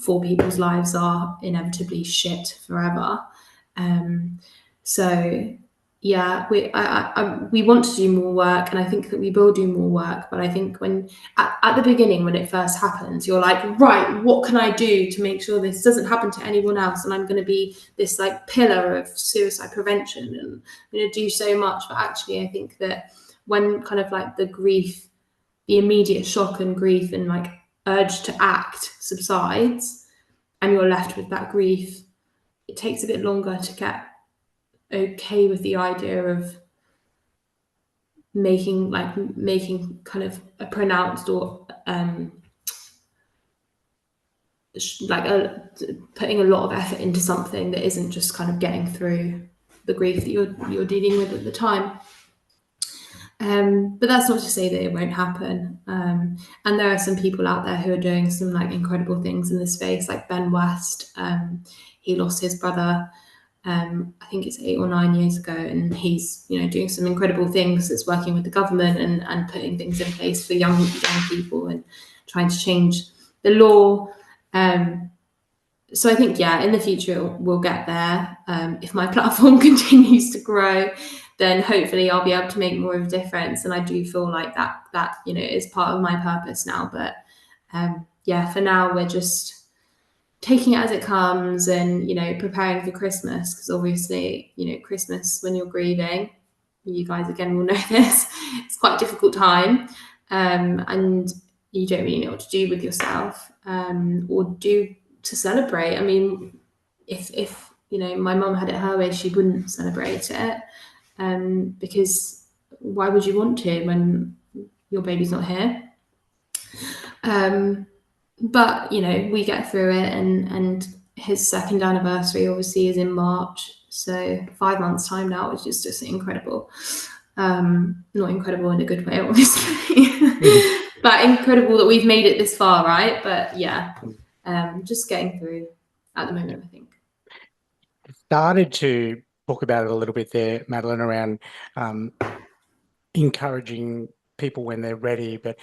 4 people's lives are inevitably shit forever. So yeah, we want to do more work, and I think that we will do more work. But I think when at the beginning, when it first happens, you're like, right, what can I do to make sure this doesn't happen to anyone else? And I'm going to be this like pillar of suicide prevention, and I'm going to do so much. But actually, I think that when kind of like the grief, the immediate shock and grief and like urge to act subsides, and you're left with that grief, it takes a bit longer to get okay with the idea of making kind of a pronounced or putting a lot of effort into something that isn't just kind of getting through the grief that you're dealing with at the time. But that's not to say that it won't happen. And there are some people out there who are doing some like incredible things in this space, like Ben West. He lost his brother, I think it's 8 or 9 years ago, and he's doing some incredible things. That's working with the government and putting things in place for young people and trying to change the law. So I think, in the future we'll get there. If my platform continues to grow, then hopefully I'll be able to make more of a difference. And I do feel like that is part of my purpose now. But for now we're just taking it as it comes and preparing for Christmas, because obviously Christmas, when you're grieving, you guys again will know this, it's quite a difficult time, and you don't really know what to do with yourself or do to celebrate. I mean, if my mum had it her way, she wouldn't celebrate it, because why would you want to when your baby's not here? But we get through it, and his second anniversary obviously is in March, so 5 months time now, which is just incredible. Not incredible in a good way, obviously, but incredible that we've made it this far, right? But just getting through at the moment, I think. Started to talk about it a little bit there, Madeline, around encouraging people when they're ready, but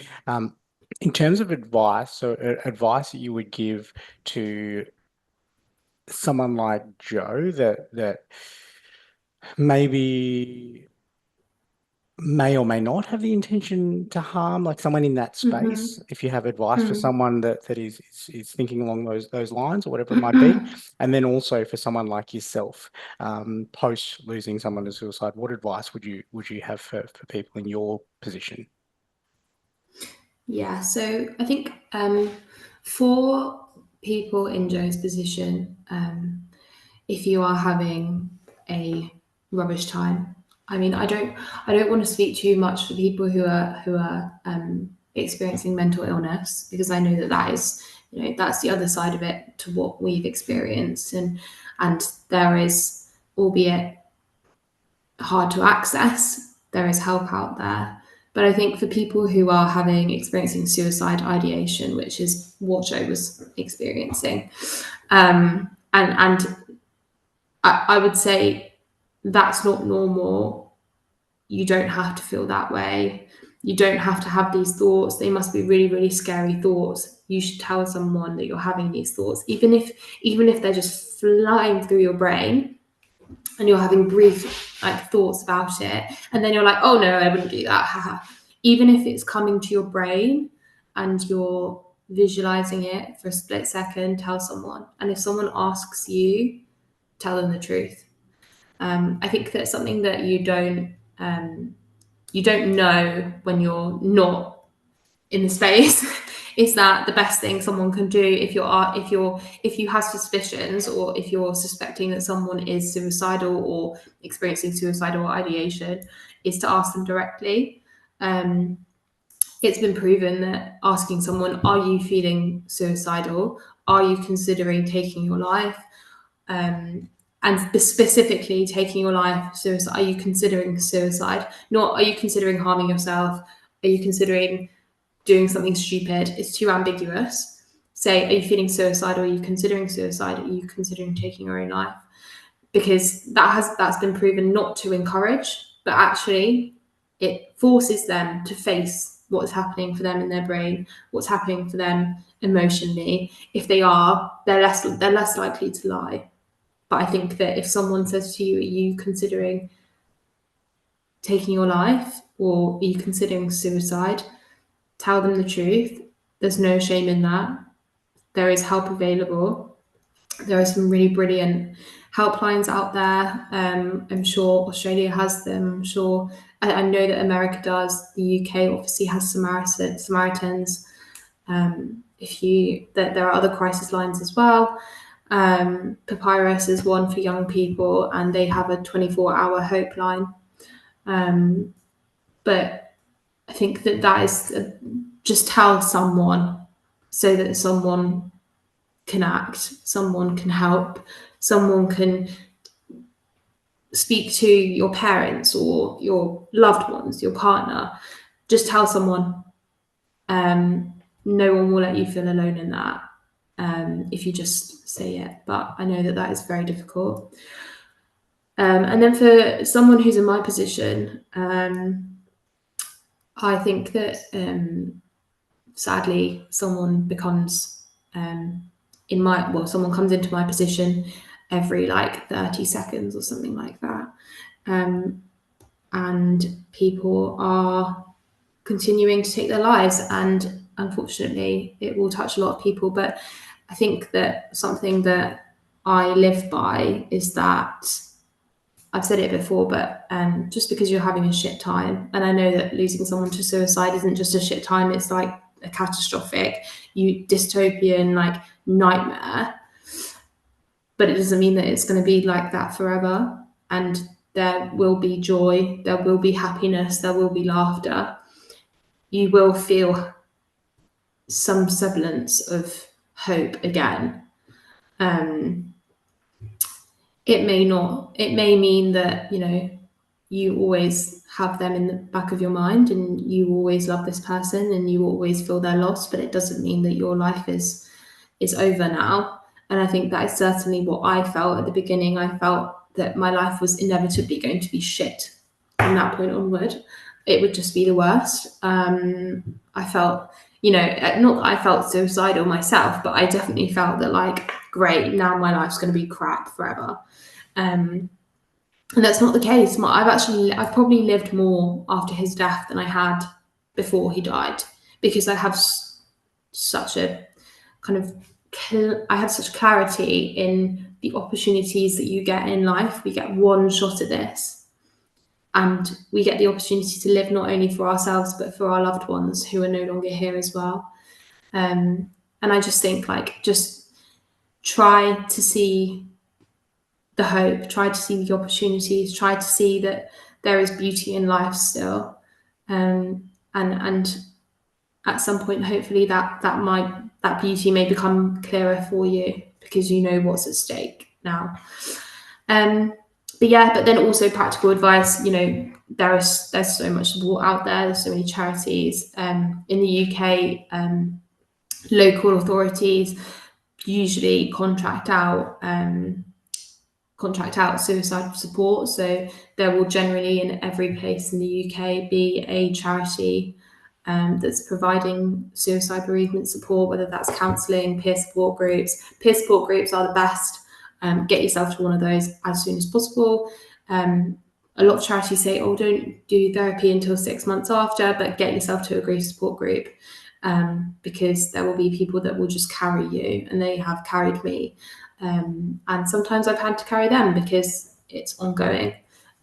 in terms of advice, advice that you would give to someone like Joe that maybe may or may not have the intention to harm, like someone in that space, if you have advice for someone that is thinking along those lines or whatever it might be, and then also for someone like yourself, post losing someone to suicide, what advice would you have for people in your position? Yeah, so I think for people in Joe's position, if you are having a rubbish time, I mean, I don't want to speak too much for people who are experiencing mental illness, because I know that is that's the other side of it to what we've experienced, and there is, albeit hard to access, there is help out there. But I think for people who are experiencing suicide ideation, which is what Joe was experiencing, and I would say that's not normal. You don't have to feel that way. You don't have to have these thoughts. They must be really, really scary thoughts. You should tell someone that you're having these thoughts, even if they're just flying through your brain, and you're having brief thoughts about it, and then you're like, oh no, I wouldn't do that. Even if it's coming to your brain and you're visualizing it for a split second, tell someone. And if someone asks you, tell them the truth. I think that's something that you don't know when you're not in the space. Is that the best thing someone can do if you have suspicions, or if you're suspecting that someone is suicidal or experiencing suicidal ideation, is to ask them directly. It's been proven that asking someone, are you feeling suicidal? Are you considering taking your life? And specifically taking your life, suicide. Are you considering suicide? Not, are you considering harming yourself? Are you considering doing something stupid? It's too ambiguous. Say, are you feeling suicidal? Are you considering suicide? Are you considering taking your own life? Because that's been proven not to encourage, but actually it forces them to face what's happening for them in their brain, what's happening for them emotionally. If they're less likely to lie. But I think that if someone says to you, are you considering taking your life or are you considering suicide, tell them the truth. There's no shame in that. There is help available. There are some really brilliant helplines out there. I'm sure Australia has them. I'm sure I know that America does. The UK obviously has Samaritans. There are other crisis lines as well. Papyrus is one for young people, and they have a 24-hour hope line. But I think that is just tell someone so that someone can act, someone can help, someone can speak to your parents or your loved ones, your partner. Just tell someone. No one will let you feel alone in that if you just say it. But I know that is very difficult. And then for someone who's in my position, I think that sadly someone becomes someone comes into my position every 30 seconds or something like that. And people are continuing to take their lives, and unfortunately it will touch a lot of people. But I think that something that I live by is that I've said it before, but just because you're having a shit time, and I know that losing someone to suicide isn't just a shit time, it's like a catastrophic, dystopian nightmare, but it doesn't mean that it's going to be like that forever. And there will be joy, there will be happiness, there will be laughter. You will feel some semblance of hope again. It may mean that, you always have them in the back of your mind and you always love this person and you always feel their loss, but it doesn't mean that your life is over now. And I think that is certainly what I felt at the beginning. I felt that my life was inevitably going to be shit from that point onward. It would just be the worst. I felt, not that I felt suicidal myself, but I definitely felt that great, now my life's going to be crap forever. And that's not the case. I've probably lived more after his death than I had before he died, because I have such a I have such clarity in the opportunities that you get in life. We get one shot at this, and we get the opportunity to live not only for ourselves, but for our loved ones who are no longer here as well. And I just think just try to see the hope, try to see the opportunities, try to see that there is beauty in life still. And at some point, hopefully that beauty may become clearer for you because you know what's at stake now. But then also practical advice, there's so much support out there. There's so many charities. In the UK, local authorities usually contract out suicide support. So there will generally in every place in the UK be a charity that's providing suicide bereavement support, whether that's counselling, peer support groups. Peer support groups are the best. Get yourself to one of those as soon as possible. A lot of charities say, don't do therapy until 6 months after, but get yourself to a grief support group, because there will be people that will just carry you, and they have carried me. And sometimes I've had to carry them because it's ongoing.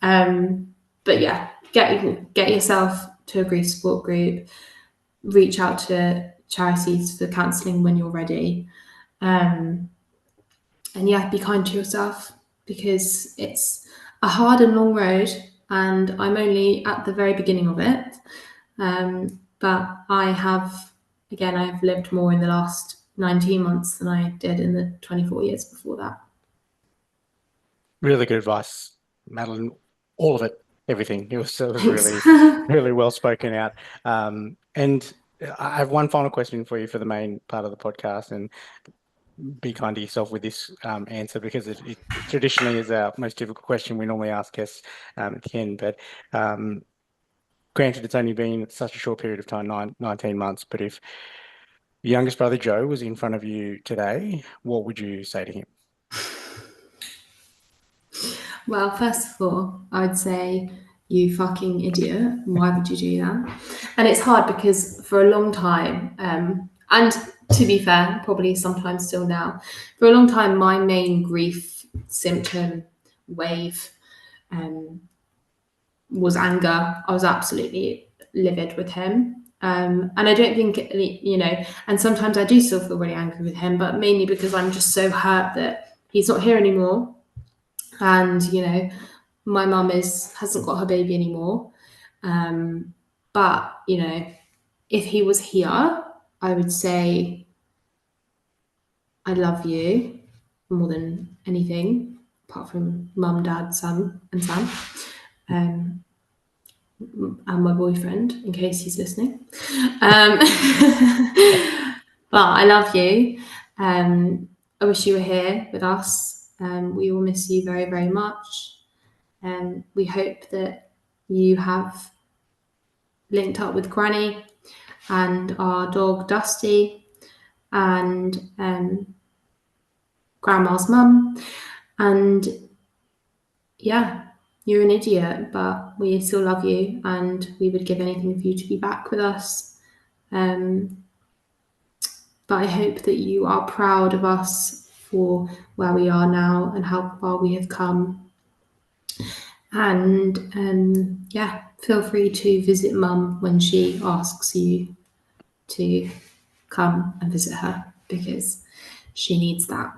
But yeah, get yourself to a grief support group, reach out to charities for counselling when you're ready. And yeah, be kind to yourself, because it's a hard and long road, and I'm only at the very beginning of it. But I have lived more in the last 19 months than I did in the 24 years before that. Really good advice, Madeline. All of it, everything. It was really, really well spoken out. And I have one final question for you for the main part of the podcast, and be kind to yourself with this answer, because it traditionally is our most difficult question we normally ask guests at the end. But granted, it's only been such a short period of time, 19 months, but if your youngest brother Joe was in front of you today, what would you say to him? Well, first of all, I would say you fucking idiot. Why would you do that? And it's hard because for a long time, and to be fair, probably sometimes still now, for a long time, my main grief symptom wave was anger. I was absolutely livid with him. And I don't think, and sometimes I do still feel really angry with him, but mainly because I'm just so hurt that he's not here anymore. And, my mum hasn't got her baby anymore. But, if he was here, I would say, I love you more than anything, apart from mum, dad, son, and Sam. And my boyfriend, in case he's listening. But I love you. I wish you were here with us. We will miss you very, very much. We hope that you have linked up with Granny and our dog Dusty and Grandma's mum. And yeah, you're an idiot, but we still love you and we would give anything for you to be back with us. But I hope that you are proud of us for where we are now and how far we have come. And feel free to visit Mum when she asks you to come and visit her because she needs that.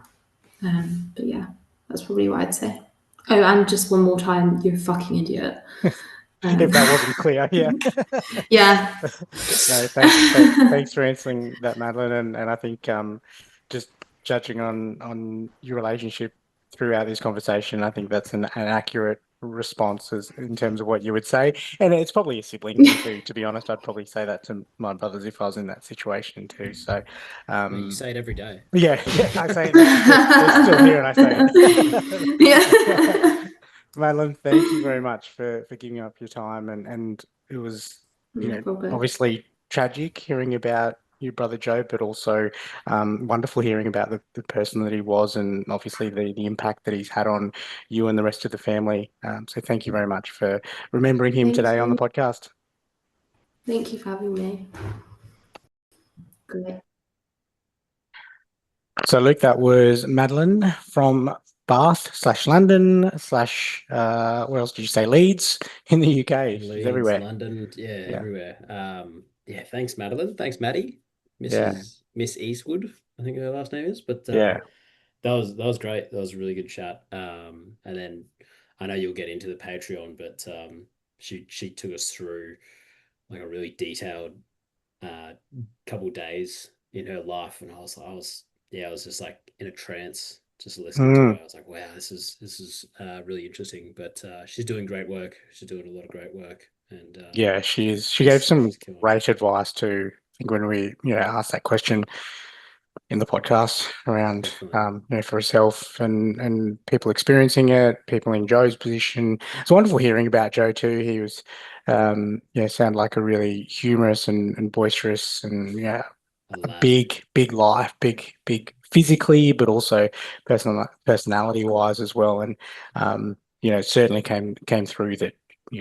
But yeah, that's probably what I'd say. Oh, and just one more time, you're a fucking idiot. If that wasn't clear, yeah. Yeah. No, thanks for answering that, Madeline. And I think just judging on your relationship throughout this conversation, I think that's an accurate response in terms of what you would say. And it's probably a sibling thing too, to be honest. I'd probably say that to my brothers if I was in that situation too. So You say it every day. yeah, I say it. They're still here and I say it. Yeah. Madeline, thank you very much for giving up your time, and it was No problem. obviously tragic hearing about your brother Joe, but also wonderful hearing about the person that he was, and obviously the impact that he's had on you and the rest of the family. So thank you very much for remembering him Thank today on the you. podcast. Thank you for having me. Great. So Luke, that was Madeline from Bath/London/ where else did you say? Leeds in the UK. She's Leeds, everywhere. London, everywhere. Thanks, Madeline. Thanks, Maddie. Miss Eastwood, I think her last name is. But Yeah. that was great. That was a really good chat. And then I know you'll get into the Patreon, but she took us through like a really detailed couple days in her life, and I was just like in a trance just listening to her. I was like, wow, this is really interesting. But she's doing great work. She's doing a lot of great work, and Yeah, she is. She gave some she's killing it. great advice too. I think when we, asked that question in the podcast around, Definitely. for herself and people experiencing it, people in Joe's position. It's wonderful hearing about Joe too. He was, sounded like a really humorous and boisterous and A a lad. big life, big physically, but also personality wise as well. And certainly came through that.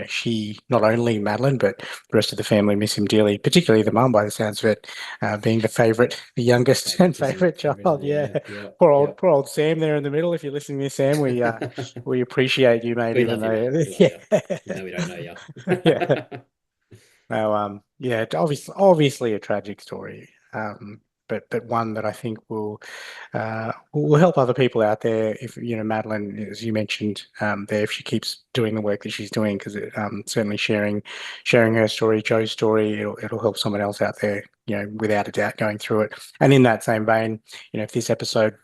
She, not only Madeline, but the rest of the family miss him dearly, particularly the mum, by the sounds of it, being the youngest and favourite child. Yeah, Yeah. poor old Sam there in the middle. If you're listening to Sam, we appreciate you, mate. We Even love you, though, mate. We love you. Even though we don't know you. yeah. No, obviously a tragic story, but one that I think will help other people out there. If Madeline, as you mentioned, there, if she keeps doing the work that she's doing, because certainly sharing her story, Joe's story, it'll help someone else out there, without a doubt, going through it. And in that same vein, if this episode,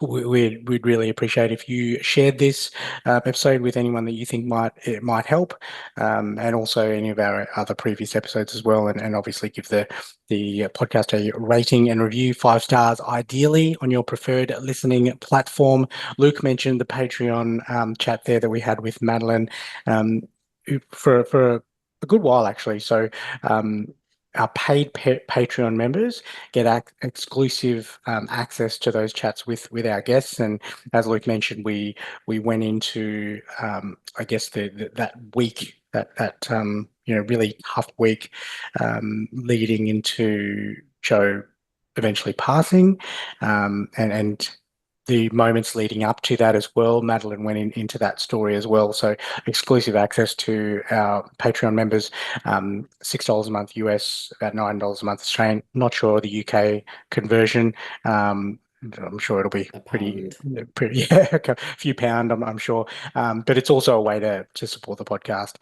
we'd really appreciate if you shared this episode with anyone that you think it might help, and also any of our other previous episodes as well, and obviously give the podcast a rating and review, 5 stars ideally on your preferred listening platform. Luke mentioned the Patreon chat there that we had with Madeline for a good while actually. So our paid Patreon members get exclusive access to those chats with our guests. And as Luke mentioned, we went into I guess that week, that really tough week leading into Joe eventually passing, and the moments leading up to that as well. Madeline went into that story as well. So exclusive access to our Patreon members, $6 a month US, about $9 a month Australian. Not sure the UK conversion. I'm sure it'll be pretty, yeah, a few pound, I'm sure. But it's also a way to support the podcast.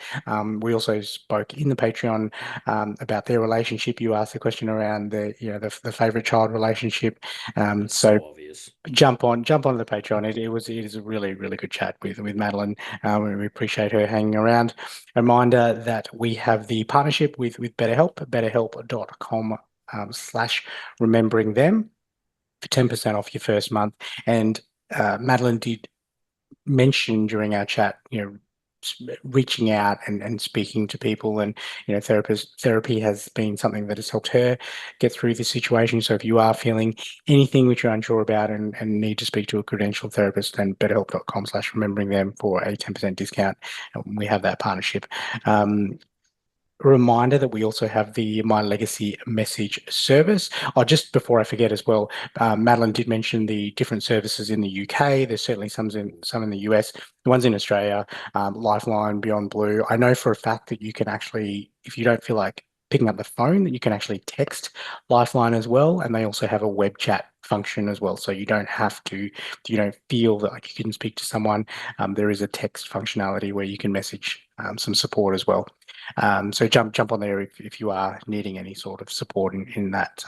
We also spoke in the Patreon about their relationship. You asked a question around the favorite child relationship. So obvious. Jump on the Patreon. It is a really, really good chat with Madeline. We appreciate her hanging around. Reminder that we have the partnership with BetterHelp, betterhelp.com /remembering them for 10% off your first month. And Madeline did mention during our chat, reaching out and speaking to people, and therapy has been something that has helped her get through this situation. So if you are feeling anything which you're unsure about and need to speak to a credentialed therapist, then betterhelp.com /remembering them for a 10% discount. And we have that partnership. Reminder that we also have the My Legacy message service. Just before I forget as well, Madeline did mention the different services in the UK. There's certainly some in the US. The ones in Australia, Lifeline, Beyond Blue. I know for a fact that you can actually, if you don't feel like picking up the phone, that you can actually text Lifeline as well, and they also have a web chat function as well. So you don't feel that like you can speak to someone. There is a text functionality where you can message some support as well. So jump on there if you are needing any sort of support in that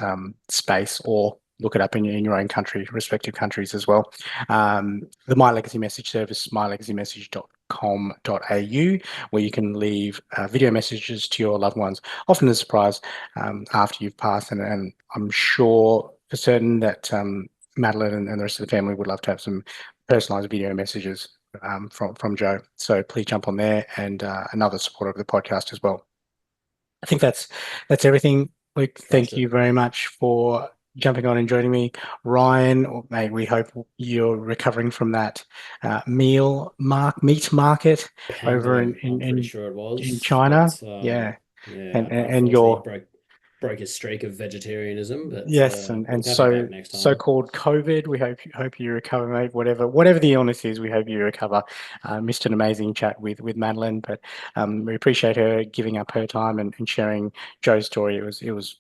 space, or look it up in your own country, respective countries as well. The My Legacy message service, mylegacymessage.com.au, where you can leave video messages to your loved ones, often as a surprise after you've passed. And I'm sure for certain that Madeline and the rest of the family would love to have some personalized video messages from Joe. So please jump on there, and another supporter of the podcast as well. I think that's everything. Luke, thank you very much for jumping on and joining me. Ryan, mate, we hope you're recovering from that meat market over I'm pretty sure it was in China. but, yeah, and your broke his streak of vegetarianism, but yes, we'll and have you back next time. so-called COVID. We hope you recover, mate. Whatever the illness is, we hope you recover. Missed an amazing chat with Madeline, but we appreciate her giving up her time and sharing Joe's story. It was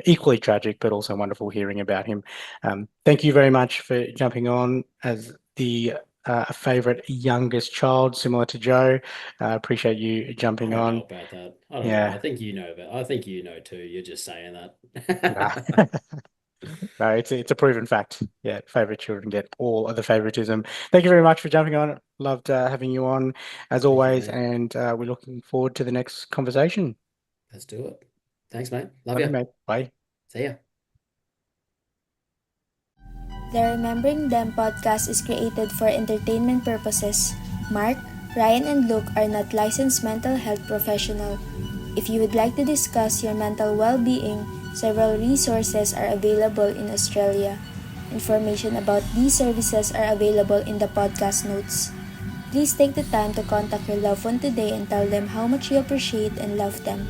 equally tragic, but also wonderful hearing about him. Thank you very much for jumping on as the favorite youngest child, similar to Joe. Appreciate you jumping I don't on. know about that. I don't know. I think you know, but I think you know too. You're just saying that. Nah. No, it's a proven fact. Yeah, favorite children get all of the favoritism. Thank you very much for jumping on. Loved having you on as always, and we're looking forward to the next conversation. Let's do it. Thanks, mate. Love Love you, mate. Bye. See ya. The Remembering Them podcast is created for entertainment purposes. Mark, Ryan, and Luke are not licensed mental health professionals. If you would like to discuss your mental well-being, several resources are available in Australia. Information about these services are available in the podcast notes. Please take the time to contact your loved one today and tell them how much you appreciate and love them.